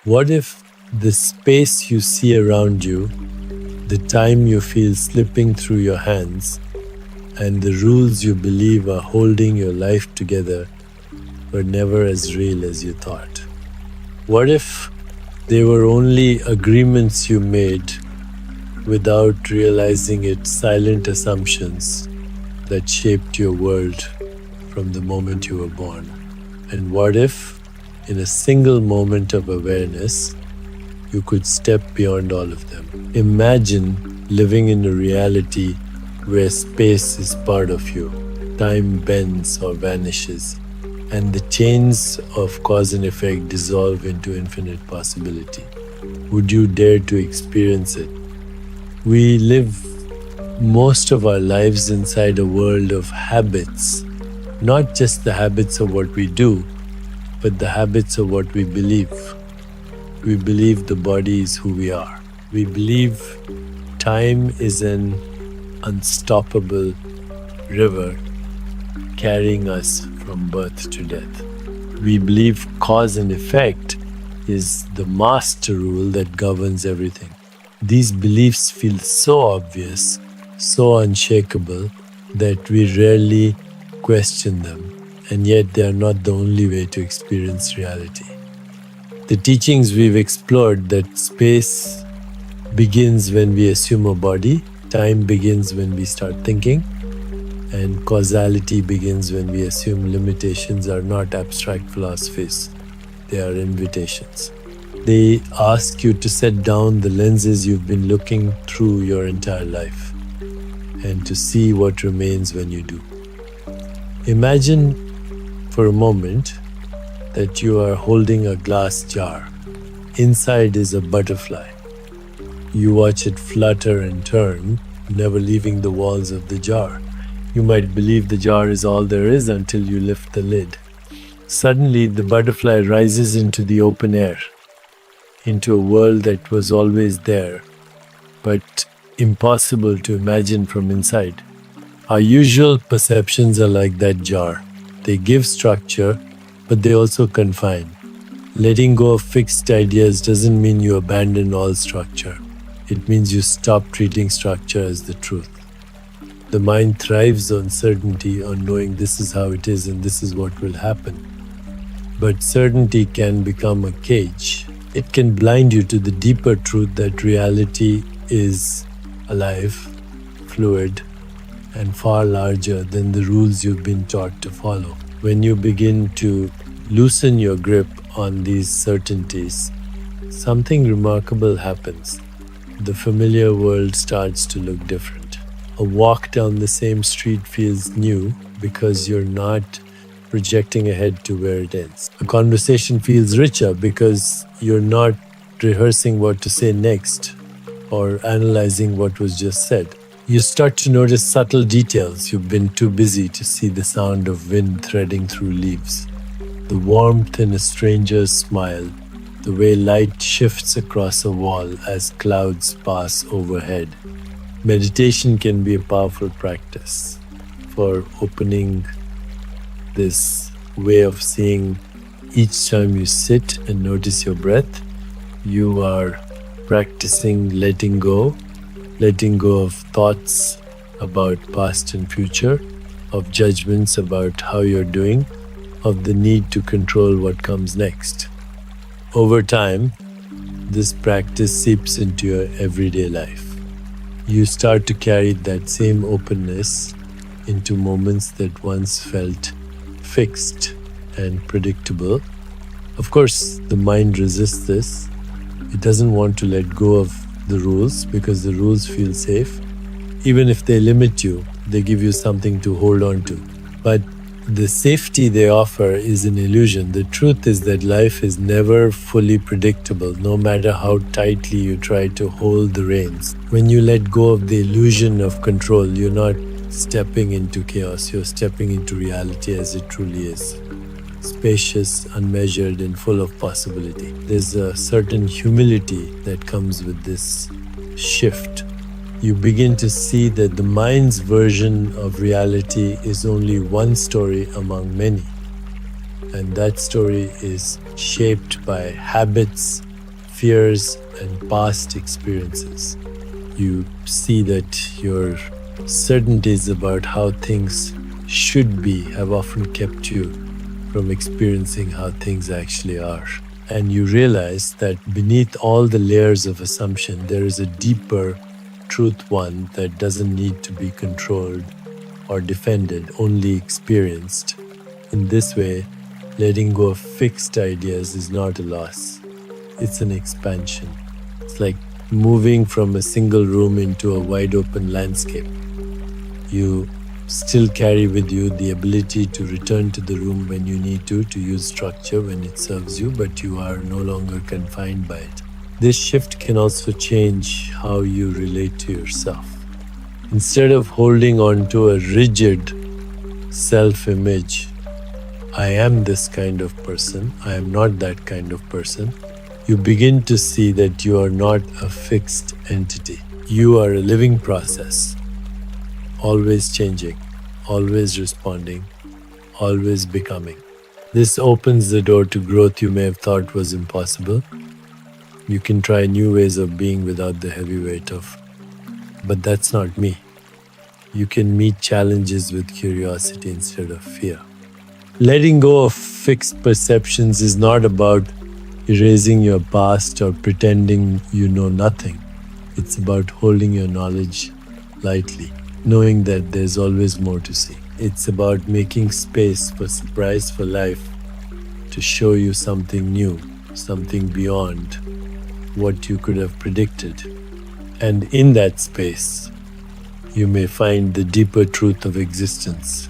What if the space you see around you, the time you feel slipping through your hands, and the rules you believe are holding your life together were never as real as you thought? What if they were only agreements you made without realizing it, silent assumptions that shaped your world from the moment you were born? And what if, in a single moment of awareness, you could step beyond all of them? Imagine living in a reality where space is part of you, time bends or vanishes, and the chains of cause and effect dissolve into infinite possibility. Would you dare to experience it? We live most of our lives inside a world of habits, not just the habits of what we do, but the habits of what we believe. We believe the body is who we are. We believe time is an unstoppable river carrying us from birth to death. We believe cause and effect is the master rule that governs everything. These beliefs feel so obvious, so unshakable, that we rarely question them, and yet they are not the only way to experience reality. The teachings we've explored that space begins when we assume a body, time begins when we start thinking, and causality begins when we assume limitations are not abstract philosophies, they are invitations. They ask you to set down the lenses you've been looking through your entire life and to see what remains when you do. Imagine for a moment that you are holding a glass jar. Inside is a butterfly. You watch it flutter and turn, never leaving the walls of the jar. You might believe the jar is all there is until you lift the lid. Suddenly, the butterfly rises into the open air, into a world that was always there, but impossible to imagine from inside. Our usual perceptions are like that jar. They give structure, but they also confine. Letting go of fixed ideas doesn't mean you abandon all structure. It means you stop treating structure as the truth. The mind thrives on certainty, on knowing this is how it is and this is what will happen. But certainty can become a cage. It can blind you to the deeper truth that reality is alive, fluid, and far larger than the rules you've been taught to follow. When you begin to loosen your grip on these certainties, something remarkable happens. The familiar world starts to look different. A walk down the same street feels new because you're not projecting ahead to where it ends. A conversation feels richer because you're not rehearsing what to say next or analyzing what was just said. You start to notice subtle details you've been too busy to see: the sound of wind threading through leaves, the warmth in a stranger's smile, the way light shifts across a wall as clouds pass overhead. Meditation can be a powerful practice for opening this way of seeing. Each time you sit and notice your breath, you are practicing letting go of thoughts about past and future, of judgments about how you're doing, of the need to control what comes next. Over time, this practice seeps into your everyday life. You start to carry that same openness into moments that once felt fixed and predictable. Of course, the mind resists this. It doesn't want to let go of the rules because the rules feel safe. Even if they limit you, they give you something to hold on to. But the safety they offer is an illusion. The truth is that life is never fully predictable, no matter how tightly you try to hold the reins. When you let go of the illusion of control, you're not stepping into chaos, you're stepping into reality as it truly is. Spacious, unmeasured, and full of possibility. There's a certain humility that comes with this shift. You begin to see that the mind's version of reality is only one story among many. And that story is shaped by habits, fears, and past experiences. You see that your certainties about how things should be have often kept you from experiencing how things actually are. And you realize that beneath all the layers of assumption, there is a deeper truth, one that doesn't need to be controlled or defended, only experienced. In this way, letting go of fixed ideas is not a loss, it's an expansion. It's like moving from a single room into a wide open landscape. You still carry with you the ability to return to the room when you need to use structure when it serves you, but you are no longer confined by it. This shift can also change how you relate to yourself. Instead of holding on to a rigid self-image, I am this kind of person, I am not that kind of person, you begin to see that you are not a fixed entity. You are a living process, always changing, always responding, always becoming. This opens the door to growth you may have thought was impossible. You can try new ways of being without the heavy weight of, but that's not me. You can meet challenges with curiosity instead of fear. Letting go of fixed perceptions is not about erasing your past or pretending you know nothing. It's about holding your knowledge lightly, knowing that there's always more to see. It's about making space for surprise, for life to show you something new, something beyond what you could have predicted. And in that space, you may find the deeper truth of existence,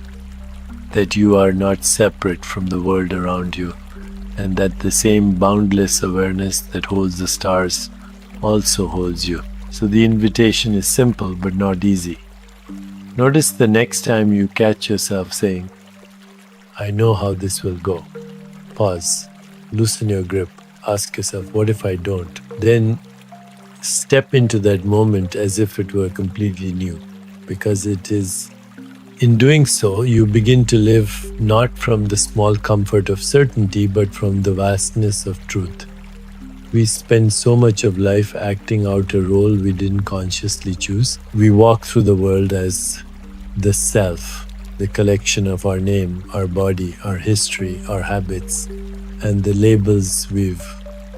that you are not separate from the world around you, and that the same boundless awareness that holds the stars also holds you. So the invitation is simple but not easy. Notice the next time you catch yourself saying, I know how this will go. Pause, loosen your grip, ask yourself, what if I don't? Then step into that moment as if it were completely new, because it is. In doing so, you begin to live not from the small comfort of certainty, but from the vastness of truth. We spend so much of life acting out a role we didn't consciously choose. We walk through the world as the self, the collection of our name, our body, our history, our habits, and the labels we've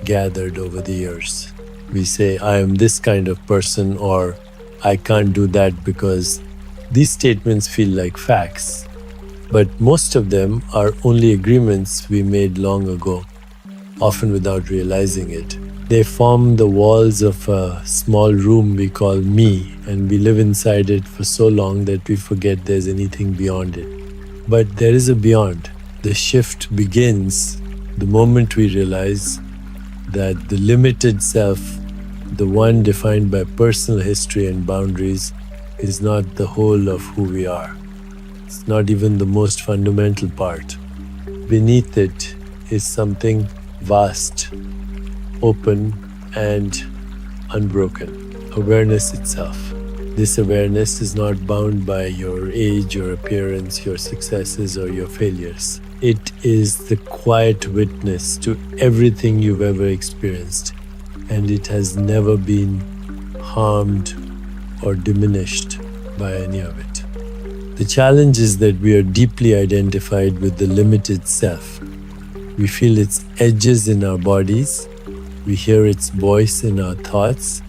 gathered over the years. We say, I am this kind of person, or I can't do that because these statements feel like facts, but most of them are only agreements we made long ago, often without realizing it. They form the walls of a small room we call me, and we live inside it for so long that we forget there's anything beyond it. But there is a beyond. The shift begins the moment we realize that the limited self, the one defined by personal history and boundaries, is not the whole of who we are. It's not even the most fundamental part. Beneath it is something vast, open, and unbroken. Awareness itself. This awareness is not bound by your age, your appearance, your successes, or your failures. It is the quiet witness to everything you've ever experienced, and it has never been harmed or diminished by any of it. The challenge is that we are deeply identified with the limited self. We feel its edges in our bodies, we hear its voice in our thoughts,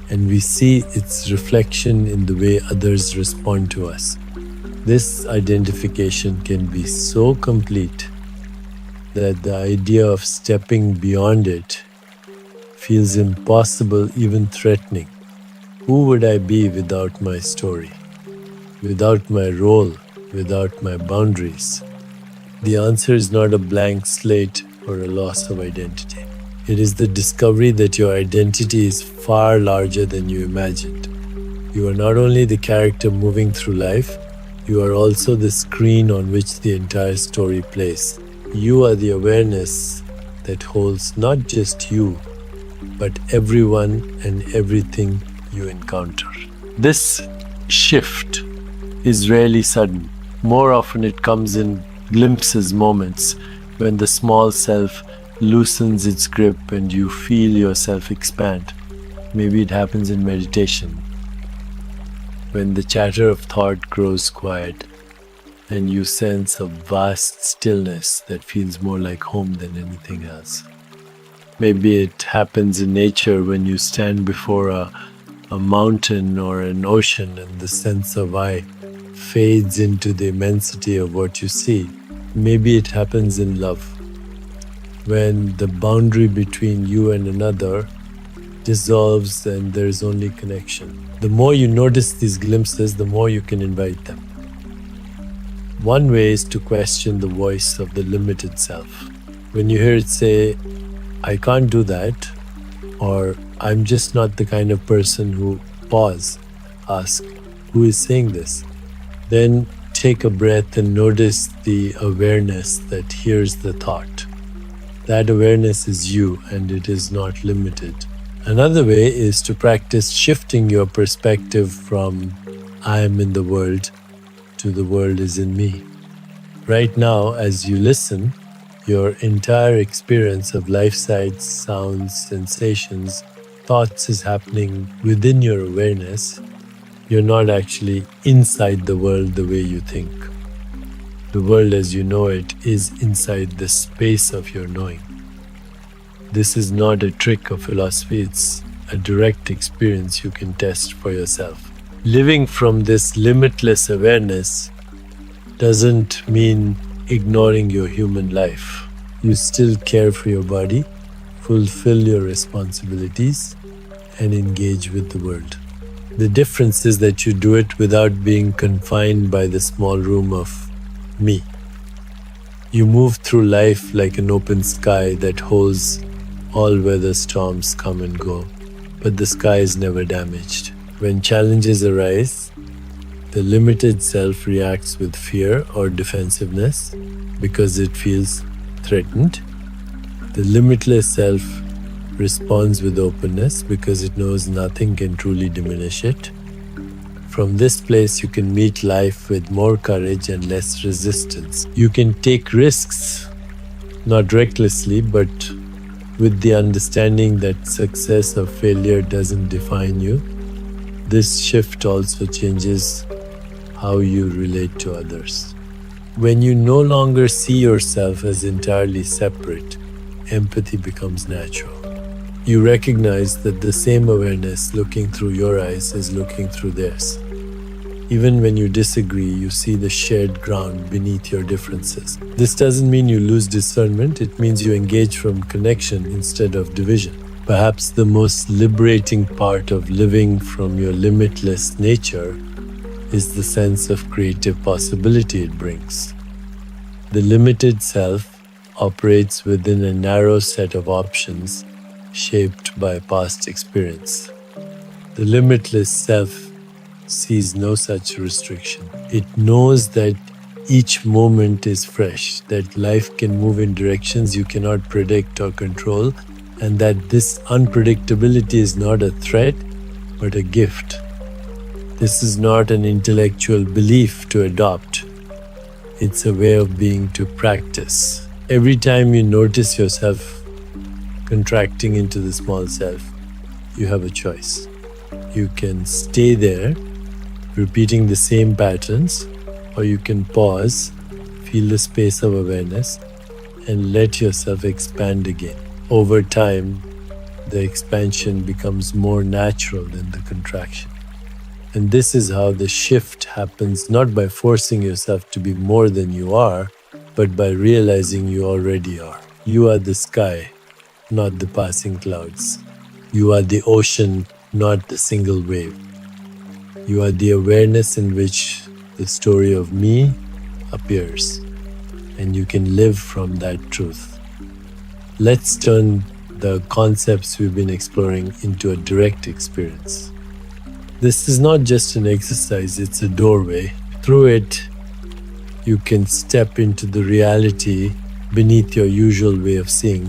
and we see its reflection in the way others respond to us. This identification can be so complete that the idea of stepping beyond it feels impossible, even threatening. Who would I be without my story, without my role, without my boundaries? The answer is not a blank slate or a loss of identity. It is the discovery that your identity is far larger than you imagined. You are not only the character moving through life, you are also the screen on which the entire story plays. You are the awareness that holds not just you, but everyone and everything you encounter. This shift is rarely sudden. More often it comes in glimpses, moments, when the small self loosens its grip and you feel yourself expand. Maybe it happens in meditation, when the chatter of thought grows quiet and you sense a vast stillness that feels more like home than anything else. Maybe it happens in nature when you stand before a mountain or an ocean and the sense of I fades into the immensity of what you see. Maybe it happens in love, when the boundary between you and another dissolves and there is only connection. The more you notice these glimpses, the more you can invite them. One way is to question the voice of the limited self. When you hear it say, I can't do that, or I'm just not the kind of person who, pause, ask, who is saying this? Then take a breath and notice the awareness that hears the thought. That awareness is you and it is not limited. Another way is to practice shifting your perspective from I am in the world to the world is in me. Right now, as you listen, your entire experience of life sights, sounds, sensations, thoughts is happening within your awareness. You're not actually inside the world the way you think. The world as you know it is inside the space of your knowing. This is not a trick of philosophy, it's a direct experience you can test for yourself. Living from this limitless awareness doesn't mean ignoring your human life. You still care for your body, fulfill your responsibilities, and engage with the world. The difference is that you do it without being confined by the small room of me. You move through life like an open sky that holds all weather storms come and go, but the sky is never damaged. When challenges arise, the limited self reacts with fear or defensiveness because it feels threatened. The limitless self responds with openness because it knows nothing can truly diminish it. From this place, you can meet life with more courage and less resistance. You can take risks, not recklessly, but with the understanding that success or failure doesn't define you. This shift also changes how you relate to others. When you no longer see yourself as entirely separate, empathy becomes natural. You recognize that the same awareness looking through your eyes is looking through theirs. Even when you disagree, you see the shared ground beneath your differences. This doesn't mean you lose discernment, it means you engage from connection instead of division. Perhaps the most liberating part of living from your limitless nature is the sense of creative possibility it brings. The limited self operates within a narrow set of options shaped by past experience. The limitless self sees no such restriction. It knows that each moment is fresh, that life can move in directions you cannot predict or control, and that this unpredictability is not a threat, but a gift. This is not an intellectual belief to adopt. It's a way of being to practice. Every time you notice yourself contracting into the small self, you have a choice. You can stay there, repeating the same patterns, or you can pause, feel the space of awareness, and let yourself expand again. Over time, the expansion becomes more natural than the contraction. And this is how the shift happens, not by forcing yourself to be more than you are, but by realizing you already are. You are the sky, not the passing clouds. You are the ocean, not the single wave. You are the awareness in which the story of me appears, and you can live from that truth. Let's turn the concepts we've been exploring into a direct experience. This is not just an exercise, it's a doorway. Through it, you can step into the reality beneath your usual way of seeing,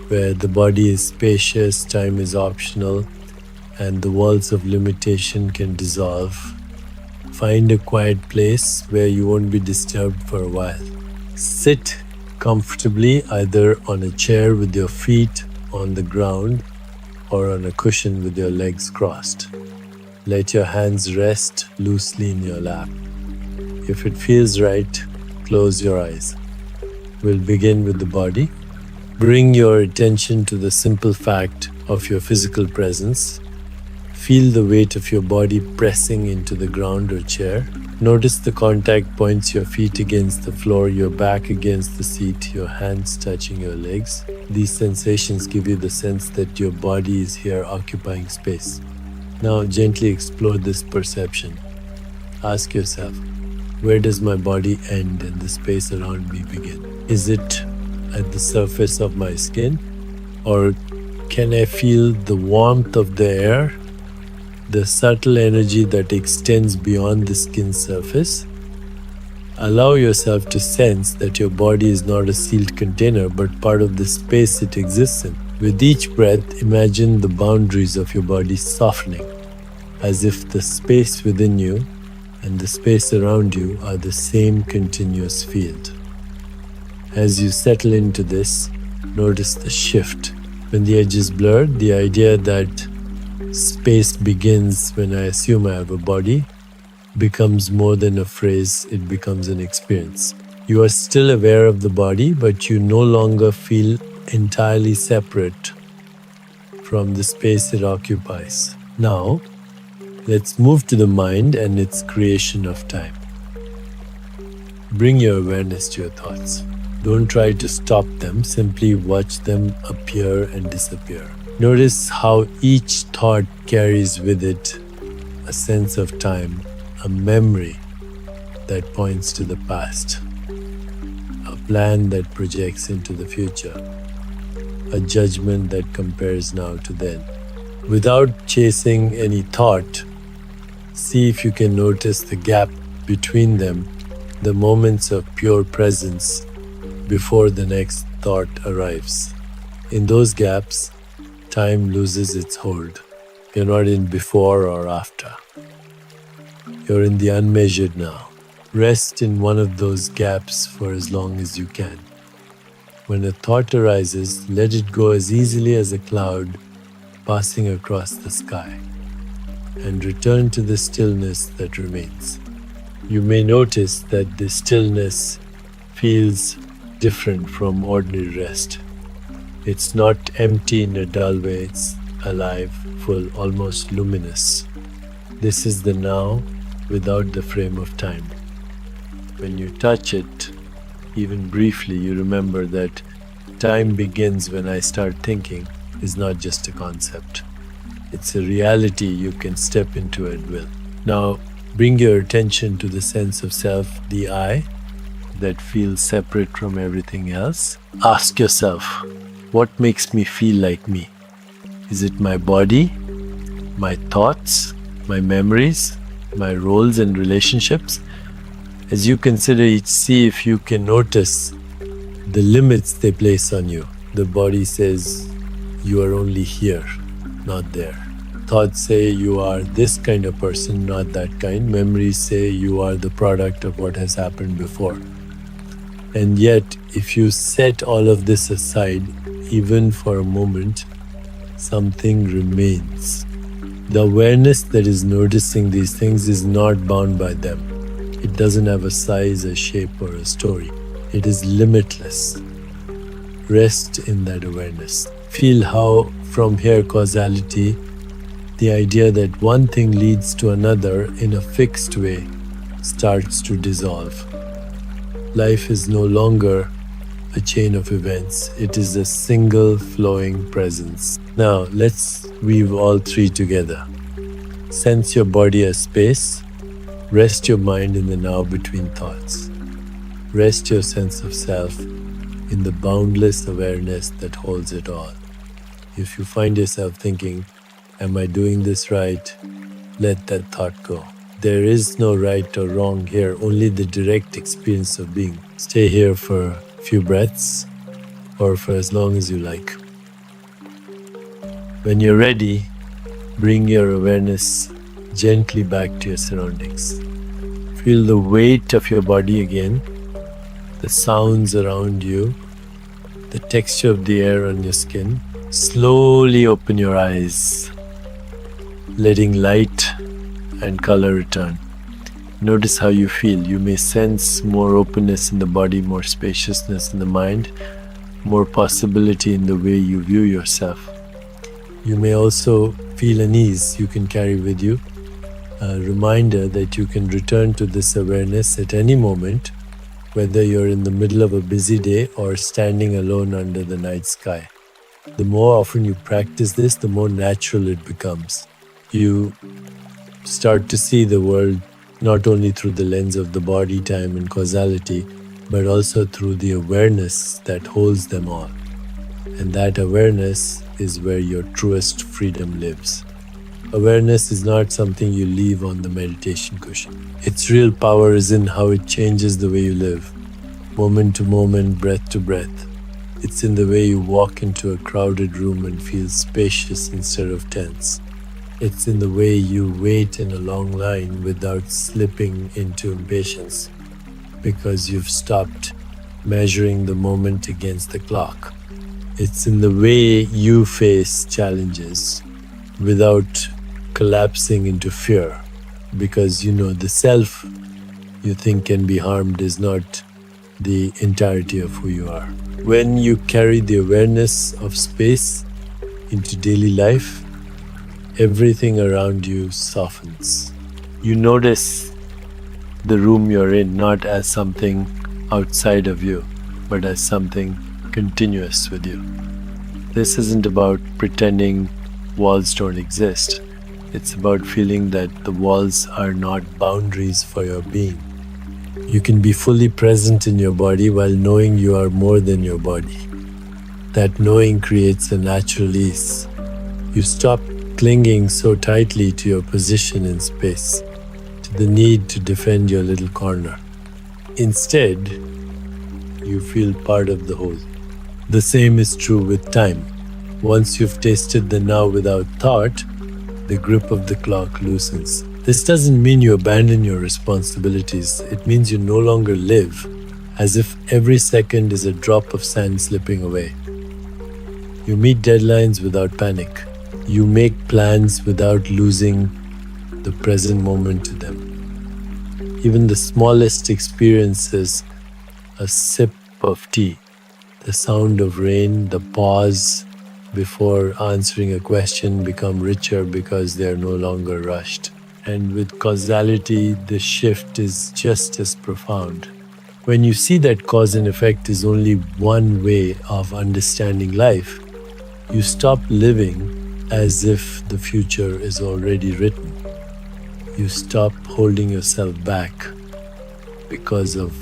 where the body is spacious, time is optional, and the walls of limitation can dissolve. Find a quiet place where you won't be disturbed for a while. Sit comfortably, either on a chair with your feet on the ground or on a cushion with your legs crossed. Let your hands rest loosely in your lap. If it feels right, close your eyes. We'll begin with the body. Bring your attention to the simple fact of your physical presence. Feel the weight of your body pressing into the ground or chair. Notice the contact points, your feet against the floor, your back against the seat, your hands touching your legs. These sensations give you the sense that your body is here occupying space. Now gently explore this perception. Ask yourself, where does my body end and the space around me begin? Is it at the surface of my skin? Or can I feel the warmth of the air? The subtle energy that extends beyond the skin surface? Allow yourself to sense that your body is not a sealed container but part of the space it exists in. With each breath, imagine the boundaries of your body softening, as if the space within you and the space around you are the same continuous field. As you settle into this, notice the shift. When the edge is blurred, the idea that space begins when I assume I have a body becomes more than a phrase, it becomes an experience. You are still aware of the body, but you no longer feel entirely separate from the space it occupies. Now, let's move to the mind and its creation of time. Bring your awareness to your thoughts. Don't try to stop them, simply watch them appear and disappear. Notice how each thought carries with it a sense of time, a memory that points to the past, a plan that projects into the future, a judgment that compares now to then. Without chasing any thought, see if you can notice the gap between them, the moments of pure presence before the next thought arrives. In those gaps, time loses its hold. You're not in before or after. You're in the unmeasured now. Rest in one of those gaps for as long as you can. When a thought arises, let it go as easily as a cloud passing across the sky, and return to the stillness that remains. You may notice that the stillness feels different from ordinary rest. It's not empty in a dull way, it's alive, full, almost luminous. This is the now without the frame of time. When you touch it, even briefly, you remember that time begins when I start thinking is not just a concept. It's a reality you can step into at will. Now, bring your attention to the sense of self, the I, that feels separate from everything else. Ask yourself, what makes me feel like me? Is it my body, my thoughts, my memories, my roles and relationships? As you consider each, see if you can notice the limits they place on you. The body says, you are only here, not there. Thoughts say you are this kind of person, not that kind. Memories say you are the product of what has happened before. And yet, if you set all of this aside, even for a moment, something remains. The awareness that is noticing these things is not bound by them. It doesn't have a size, a shape, or a story. It is limitless. Rest in that awareness. Feel how, from here, causality, the idea that one thing leads to another in a fixed way, starts to dissolve. Life is no longer a chain of events. It is a single flowing presence. Now, let's weave all three together. Sense your body as space. Rest your mind in the now between thoughts. Rest your sense of self in the boundless awareness that holds it all. If you find yourself thinking, am I doing this right? Let that thought go. There is no right or wrong here, only the direct experience of being. Stay here for a few breaths or for as long as you like. When you're ready, bring your awareness gently back to your surroundings. Feel the weight of your body again, the sounds around you, the texture of the air on your skin. Slowly open your eyes, letting light and color return. Notice how you feel. You may sense more openness in the body, more spaciousness in the mind, more possibility in the way you view yourself. You may also feel an ease you can carry with you, a reminder that you can return to this awareness at any moment, whether you're in the middle of a busy day or standing alone under the night sky. The more often you practice this, the more natural it becomes. You start to see the world not only through the lens of the body, time, and causality, but also through the awareness that holds them all. And that awareness is where your truest freedom lives. Awareness is not something you leave on the meditation cushion. Its real power is in how it changes the way you live, moment to moment, breath to breath. It's in the way you walk into a crowded room and feel spacious instead of tense. It's in the way you wait in a long line without slipping into impatience, because you've stopped measuring the moment against the clock. It's in the way you face challenges without collapsing into fear, because you know the self you think can be harmed is not the entirety of who you are. When you carry the awareness of space into daily life, everything around you softens. You notice the room you're in not as something outside of you, but as something continuous with you. This isn't about pretending walls don't exist. It's about feeling that the walls are not boundaries for your being. You can be fully present in your body while knowing you are more than your body. That knowing creates a natural ease. You stop clinging so tightly to your position in space, to the need to defend your little corner. Instead, you feel part of the whole. The same is true with time. Once you've tasted the now without thought, the grip of the clock loosens. This doesn't mean you abandon your responsibilities. It means you no longer live as if every second is a drop of sand slipping away. You meet deadlines without panic. You make plans without losing the present moment to them. Even the smallest experiences, a sip of tea, the sound of rain, the pause before answering a question, become richer because they are no longer rushed. And with causality, the shift is just as profound. When you see that cause and effect is only one way of understanding life, you stop living as if the future is already written. You stop holding yourself back because of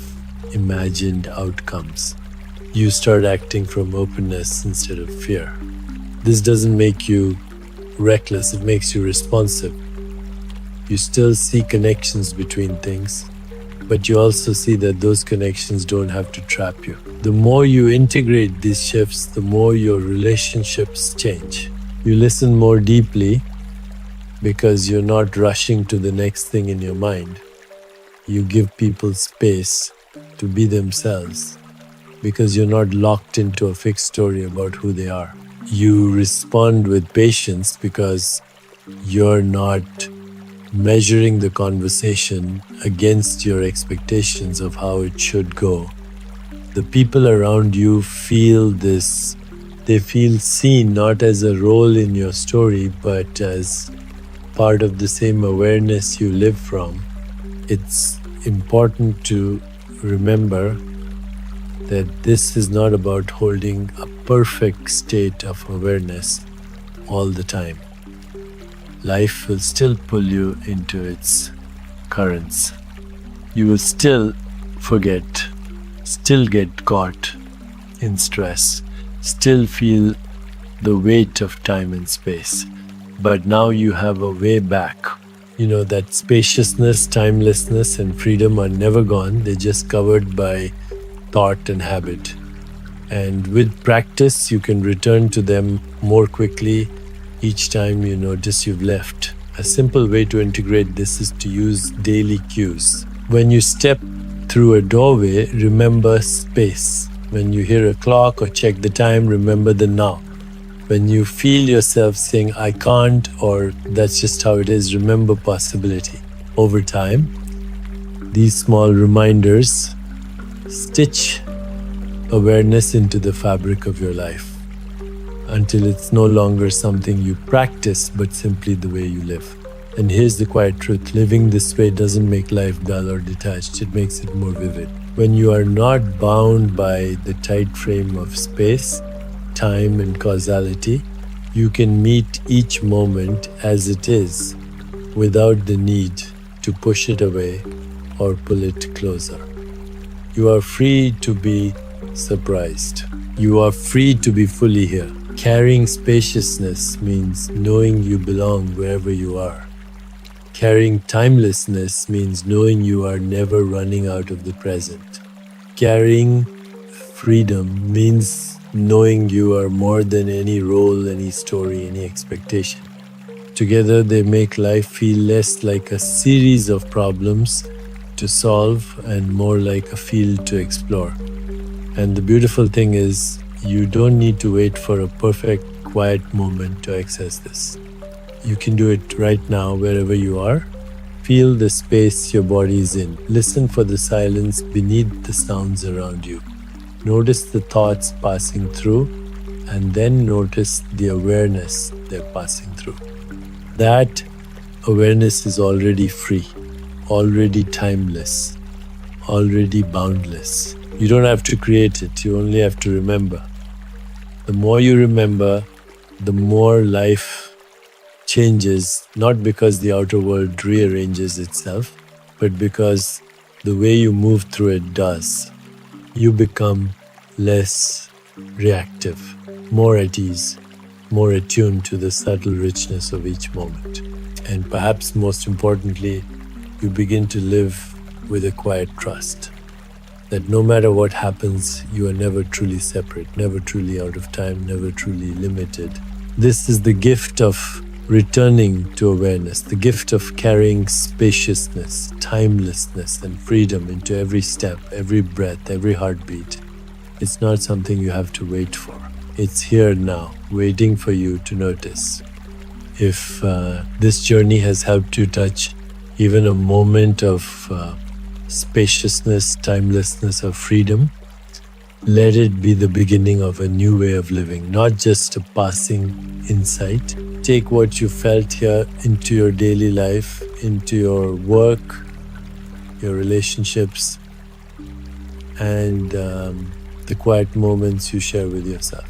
imagined outcomes. You start acting from openness instead of fear. This doesn't make you reckless, it makes you responsive. You still see connections between things, but you also see that those connections don't have to trap you. The more you integrate these shifts, the more your relationships change. You listen more deeply because you're not rushing to the next thing in your mind. You give people space to be themselves because you're not locked into a fixed story about who they are. You respond with patience because you're not measuring the conversation against your expectations of how it should go. The people around you feel this. They feel seen not as a role in your story, but as part of the same awareness you live from. It's important to remember that this is not about holding a perfect state of awareness all the time. Life will still pull you into its currents. You will still forget, still get caught in stress, still feel the weight of time and space. But now you have a way back. You know that spaciousness, timelessness, and freedom are never gone. They're just covered by thought and habit. And with practice, you can return to them more quickly each time you notice you've left. A simple way to integrate this is to use daily cues. When you step through a doorway, remember space. When you hear a clock or check the time, remember the now. When you feel yourself saying, I can't, or that's just how it is, remember possibility. Over time, these small reminders stitch awareness into the fabric of your life until it's no longer something you practice, but simply the way you live. And here's the quiet truth. Living this way doesn't make life dull or detached. It makes it more vivid. When you are not bound by the tight frame of space, time, and causality, you can meet each moment as it is without the need to push it away or pull it closer. You are free to be surprised. You are free to be fully here. Carrying spaciousness means knowing you belong wherever you are. Carrying timelessness means knowing you are never running out of the present. Carrying freedom means knowing you are more than any role, any story, any expectation. Together, they make life feel less like a series of problems to solve and more like a field to explore. And the beautiful thing is, you don't need to wait for a perfect, quiet moment to access this. You can do it right now, wherever you are. Feel the space your body is in. Listen for the silence beneath the sounds around you. Notice the thoughts passing through, and then notice the awareness they're passing through. That awareness is already free, already timeless, already boundless. You don't have to create it, you only have to remember. The more you remember, the more life changes, not because the outer world rearranges itself, but because the way you move through it does. You become less reactive, more at ease, more attuned to the subtle richness of each moment. And perhaps most importantly, you begin to live with a quiet trust that no matter what happens, you are never truly separate, never truly out of time, never truly limited. This is the gift of returning to awareness, the gift of carrying spaciousness, timelessness, and freedom into every step, every breath, every heartbeat. It's not something you have to wait for. It's here now, waiting for you to notice. If this journey has helped you touch even a moment of spaciousness, timelessness, or freedom, let it be the beginning of a new way of living, not just a passing insight. Take what you felt here into your daily life, into your work, your relationships, and the quiet moments you share with yourself.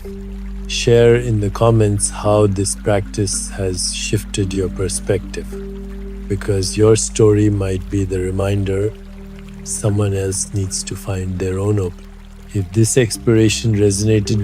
Share in the comments how this practice has shifted your perspective, because your story might be the reminder someone else needs to find their own opening. If this exploration resonated